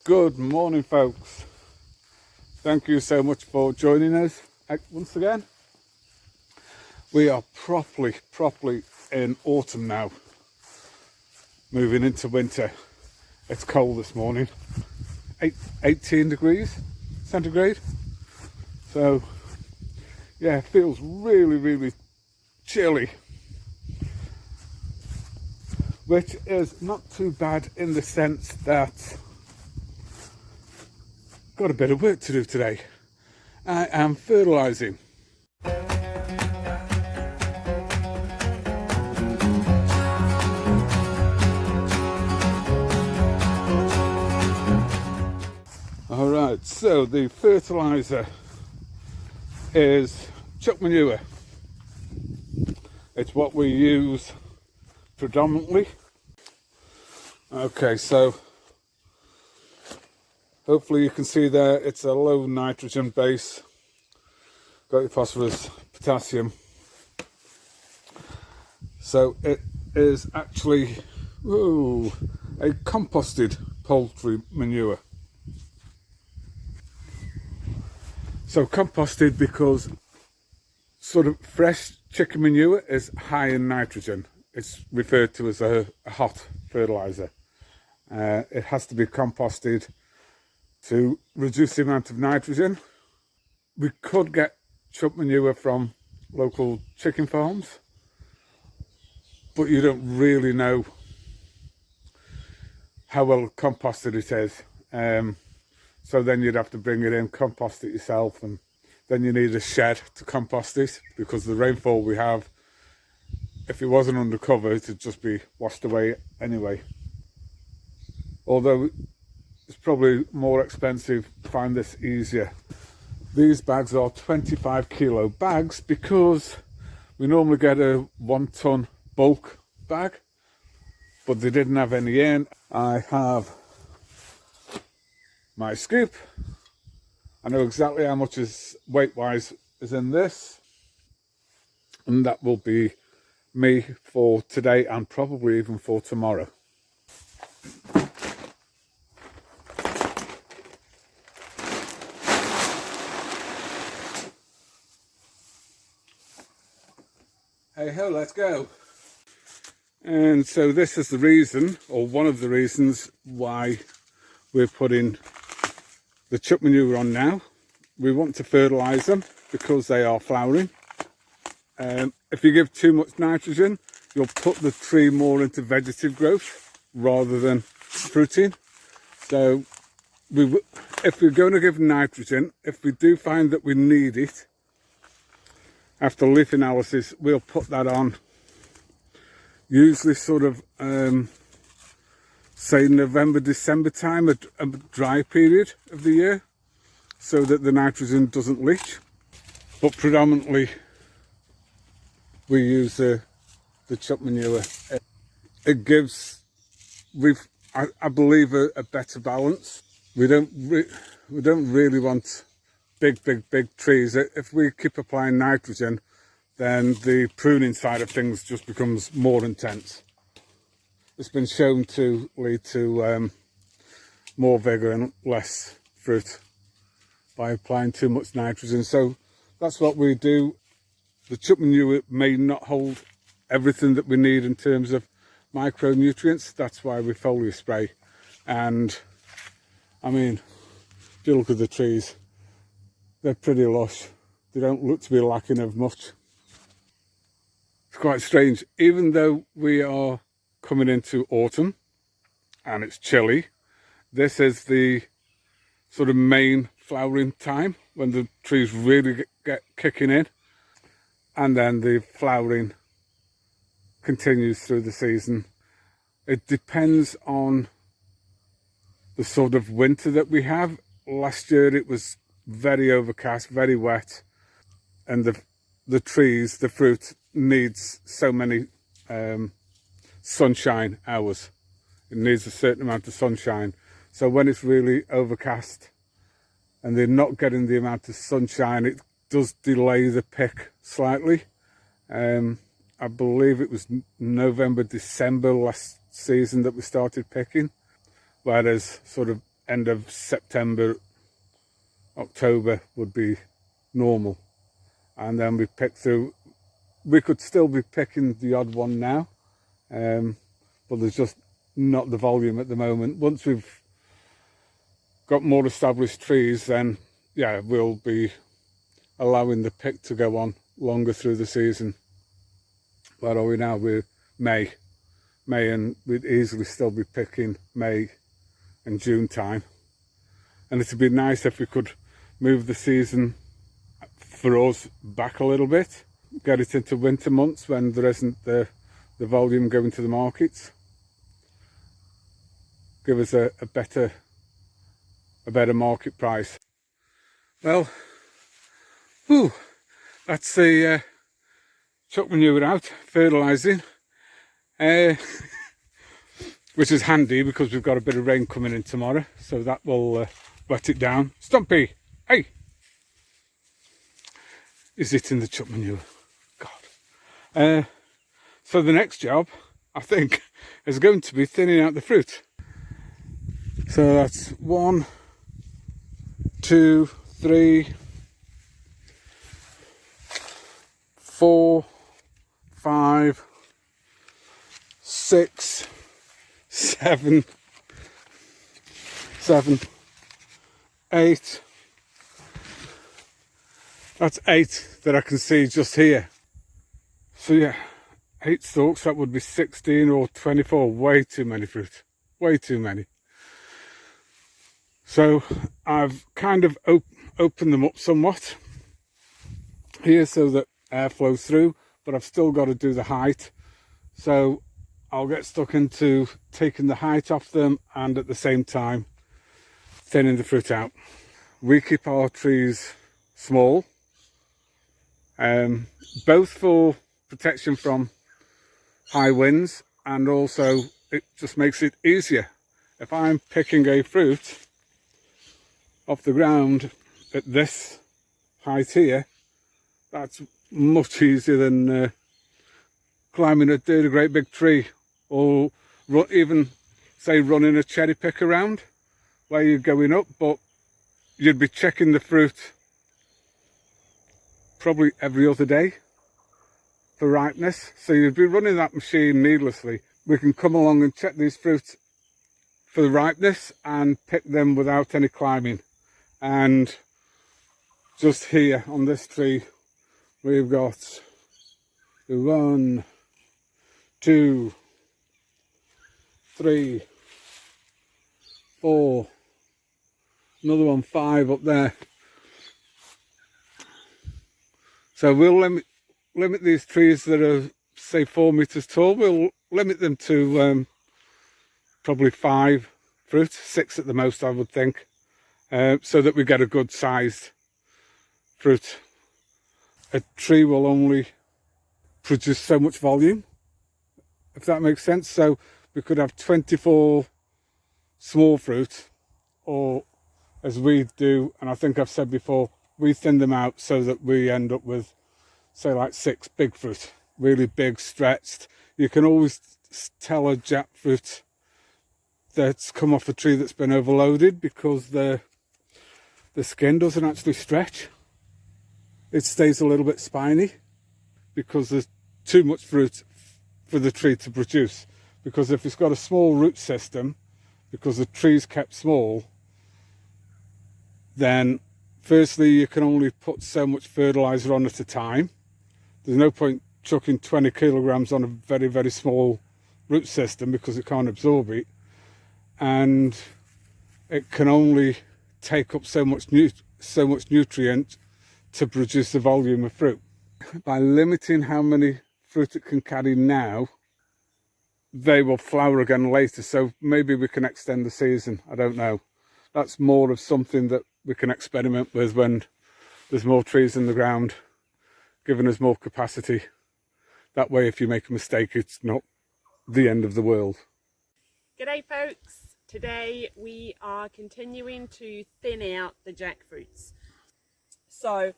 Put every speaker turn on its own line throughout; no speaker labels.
Good morning, folks. Thank you so much for joining us once again. We are properly in autumn now, moving into winter. It's cold this morning, 18 degrees centigrade. So yeah, it feels really chilly, which is not too bad in the sense that got a bit of work to do today. I am fertilising. Alright, so the fertiliser is chuck manure. It's what we use predominantly. Okay, so hopefully you can see there it's a low nitrogen base. Got your phosphorus, potassium. So it is actually a composted poultry manure. So composted because sort of fresh chicken manure is high in nitrogen. It's referred to as a hot fertiliser. It has to be composted to reduce the amount of nitrogen. We could get chuck manure from local chicken farms, but you don't really know how well composted it is. So then you'd have to bring it in, compost it yourself, and then you need a shed to compost it because the rainfall we have, if it wasn't undercover, it'd just be washed away anyway. Although it's probably more expensive to find this easier. These bags are 25 kilo bags because we normally get a 1 ton bulk bag, but they didn't have any in. I have my scoop. I know exactly how much is weight-wise is in this, and that will be me for today and probably even for tomorrow. Hey ho, let's go. And so this is the reason, or one of the reasons, why we're putting the chuck manure on now. We want to fertilise them because they are flowering. If you give too much nitrogen, you'll put the tree more into vegetative growth rather than fruiting. So if we're going to give nitrogen, if we do find that we need it, after leaf analysis, we'll put that on usually sort of say November, December time, a dry period of the year, so that the nitrogen doesn't leach. But predominantly we use the chuck manure. It gives, I believe, a better balance. We don't really want big trees. If we keep applying nitrogen, then the pruning side of things just becomes more intense. It's been shown to lead to more vigour and less fruit by applying too much nitrogen. So that's what we do. The chuck manure may not hold everything that we need in terms of micronutrients. That's why we foliar spray. And I mean, if you look at the trees, they're pretty lush. They don't look to be lacking of much. It's quite strange, even though we are coming into autumn and it's chilly, this is the sort of main flowering time when the trees really get kicking in, and then the flowering continues through the season. It depends on the sort of winter that we have. Last year it was very overcast, very wet, and the trees, the fruit, needs so many sunshine hours. It needs a certain amount of sunshine. So when it's really overcast and they're not getting the amount of sunshine, it does delay the pick slightly. I believe it was November, December last season that we started picking, whereas sort of end of September, October would be normal. And then we pick through. We could still be picking the odd one now, but there's just not the volume at the moment. Once we've got more established trees, then yeah, we'll be allowing the pick to go on longer through the season. Where are we now? We're May, and we'd easily still be picking May and June time. And it'd be nice if we could move the season for us back a little bit, get it into winter months when there isn't the volume going to the markets. Give us a better market price. Well, whew, that's the chuck manure out, fertilising, which is handy because we've got a bit of rain coming in tomorrow, so that will wet it down. Stumpy, hey! Is it in the chuck manure? God. So the next job, I think, is going to be thinning out the fruit. So that's 1, 2, 3, 4, 5, 6, 7, 8. That's 8 that I can see just here. So yeah, 8 stalks, that would be 16 or 24. Way too many fruit. Way too many. So I've kind of opened them up somewhat here so that air flows through, but I've still got to do the height. So I'll get stuck into taking the height off them and at the same time thinning the fruit out. We keep our trees small, both for protection from high winds, and also it just makes it easier. If I'm picking a fruit off the ground at this height here, that's much easier than climbing a great big tree, or even say running a cherry pick around where you're going up, but you'd be checking the fruit probably every other day for ripeness, so you'd be running that machine needlessly. We can come along and check these fruits for the ripeness and pick them without any climbing. And just here on this tree we've got 1, 2, 3, 4, another one, 5 up there. So we'll limit these trees that are say 4 meters tall, we'll limit them to probably 5 fruit, 6 at the most I would think, so that we get a good sized fruit. A tree will only produce so much volume, if that makes sense. So we could have 24 small fruit, or as we do, and I think I've said before, we thin them out so that we end up with say like 6 big fruit, really big, stretched. You can always tell a jackfruit that's come off a tree that's been overloaded because the skin doesn't actually stretch. It stays a little bit spiny because there's too much fruit for the tree to produce. Because if it's got a small root system, because the tree's kept small, then firstly you can only put so much fertiliser on at a time. There's no point chucking 20 kilograms on a very, very small root system because it can't absorb it. And it can only take up so much nutrient to produce the volume of fruit. By limiting how many fruit it can carry now, they will flower again later, so maybe we can extend the season. I don't know. That's more of something that we can experiment with when there's more trees in the ground, giving us more capacity. That way, if you make a mistake, it's not the end of the world.
G'day folks, today we are continuing to thin out the jackfruits. So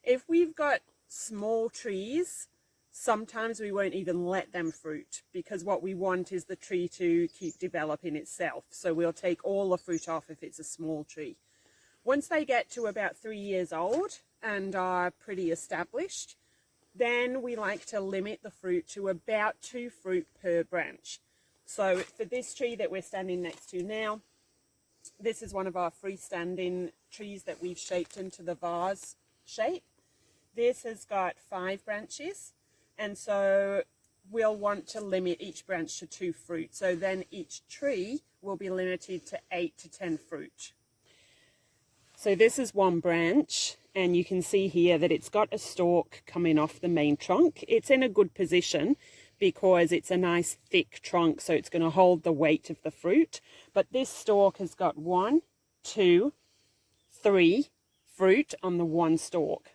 if we've got small trees, sometimes we won't even let them fruit, because what we want is the tree to keep developing itself. So we'll take all the fruit off if it's a small tree. Once they get to about 3 years old and are pretty established, then we like to limit the fruit to about 2 fruit per branch. So for this tree that we're standing next to now, this is one of our freestanding trees that we've shaped into the vase shape. This has got 5 branches, and so we'll want to limit each branch to 2 fruit. So then each tree will be limited to 8 to 10 fruit. So this is one branch, and you can see here that it's got a stalk coming off the main trunk. It's in a good position because it's a nice thick trunk, so it's going to hold the weight of the fruit. But this stalk has got 1, 2, 3 fruit on the one stalk.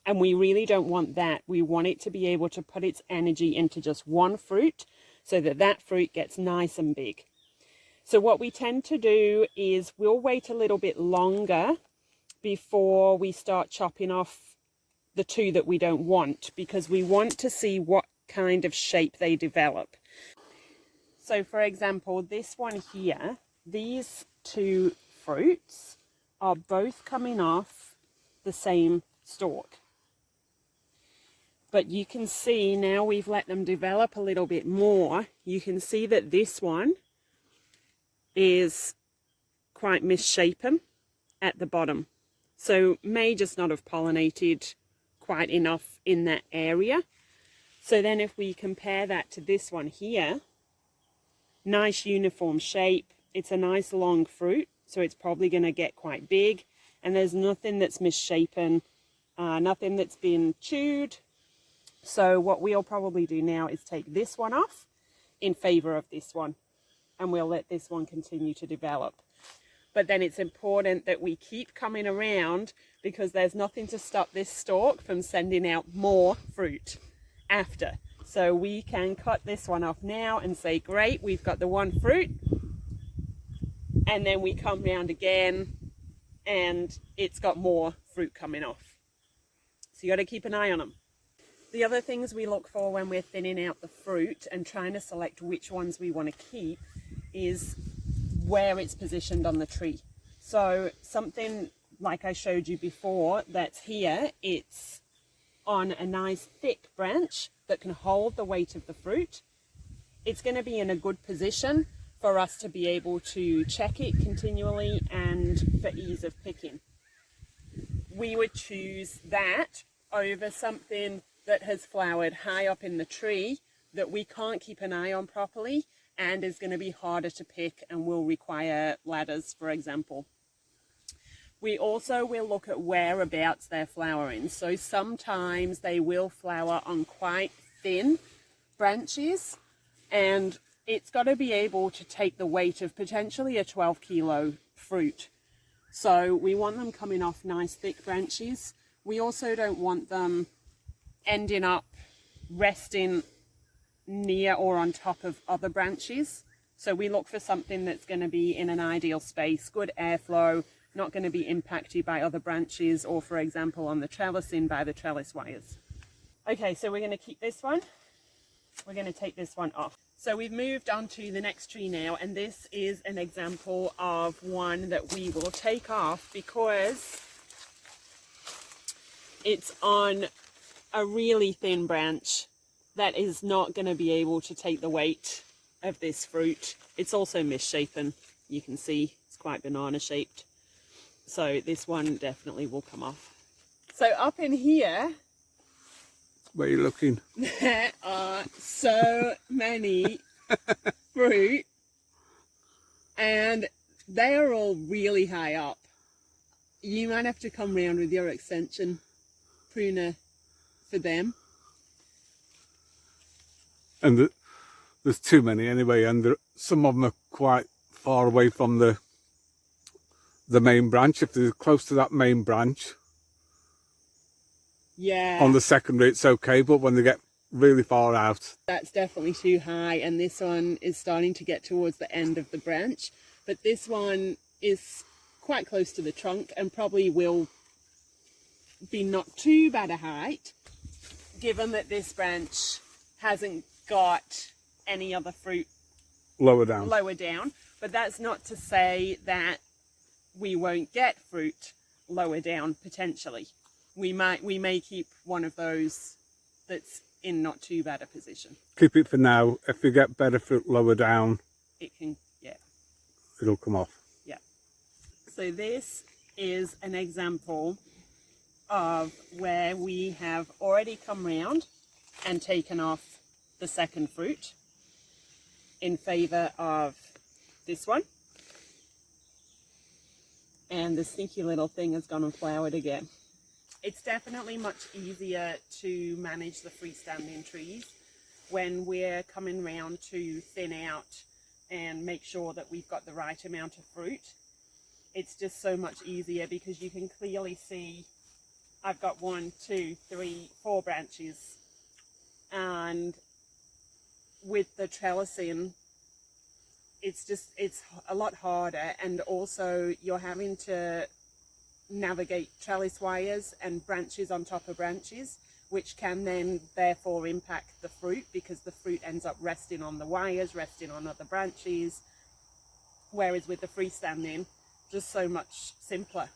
And we really don't want that. We want it to be able to put its energy into just one fruit so that that fruit gets nice and big. So what we tend to do is we'll wait a little bit longer before we start chopping off the 2 that we don't want, because we want to see what kind of shape they develop. So for example, this one here, these 2 fruits are both coming off the same stalk. But you can see now we've let them develop a little bit more. You can see that this one is quite misshapen at the bottom. So may just not have pollinated quite enough in that area. So then if we compare that to this one here, nice uniform shape. It's a nice long fruit, so it's probably going to get quite big. And there's nothing that's misshapen, nothing that's been chewed. So what we'll probably do now is take this one off in favor of this one, and we'll let this one continue to develop. But then it's important that we keep coming around, because there's nothing to stop this stalk from sending out more fruit after. So we can cut this one off now and say, great, we've got the 1 fruit. And then we come round again and it's got more fruit coming off. So you got to keep an eye on them. The other things we look for when we're thinning out the fruit and trying to select which ones we want to keep is where it's positioned on the tree. So something like I showed you before that's here, it's on a nice thick branch that can hold the weight of the fruit. It's going to be in a good position for us to be able to check it continually and for ease of picking. We would choose that over something that has flowered high up in the tree that we can't keep an eye on properly and is going to be harder to pick and will require ladders, for example. We also will look at whereabouts they're flowering. So sometimes they will flower on quite thin branches, and it's got to be able to take the weight of potentially a 12-kilo fruit. So we want them coming off nice thick branches. We also don't want them ending up resting near or on top of other branches. So we look for something that's going to be in an ideal space, good airflow, not going to be impacted by other branches or, for example, on the trellising by the trellis wires. Okay, so we're going to keep this one. We're going to take this one off. So we've moved on to the next tree now, and this is an example of one that we will take off because it's on a really thin branch that is not going to be able to take the weight of this fruit. It's also misshapen. You can see it's quite banana shaped. So this one definitely will come off. So up in here,
Where are you looking?
there are so many fruit, and they are all really high up. You might have to come round with your extension pruner for them.
And there's too many anyway, and some of them are quite far away from the main branch. If they're close to that main branch,
yeah,
on the secondary it's okay, but when they get really far out,
that's definitely too high. And this one is starting to get towards the end of the branch, but this one is quite close to the trunk and probably will be not too bad a height. given that this branch hasn't got any other fruit
lower down.
But that's not to say that we won't get fruit lower down potentially. We may keep one of those that's in not too bad a position.
Keep it for now. If we get better fruit lower down,
It can, yeah.
it'll come off.
Yeah. So this is an example of where we have already come round and taken off the second fruit in favour of this one. And the sneaky little thing has gone and flowered again. It's definitely much easier to manage the freestanding trees when we're coming round to thin out and make sure that we've got the right amount of fruit. It's just so much easier because you can clearly see I've got 1, 2, 3, 4 branches, and with the trellising it's a lot harder, and also you're having to navigate trellis wires and branches on top of branches, which can then therefore impact the fruit because the fruit ends up resting on the wires, resting on other branches, whereas with the freestanding, just so much simpler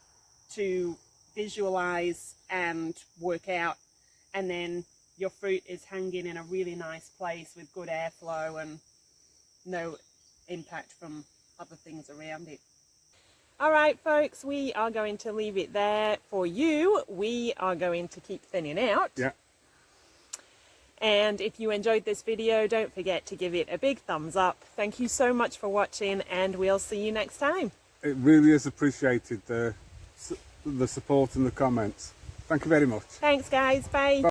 to visualize and work out, and then your fruit is hanging in a really nice place with good airflow and no impact from other things around it. All right, folks, we are going to leave it there for you. We are going to keep thinning out.
Yeah.
And if you enjoyed this video, don't forget to give it a big thumbs up. Thank you so much for watching, and we'll see you next time.
It really is appreciated, the support and the comments. Thank you very much.
Thanks, guys. Bye.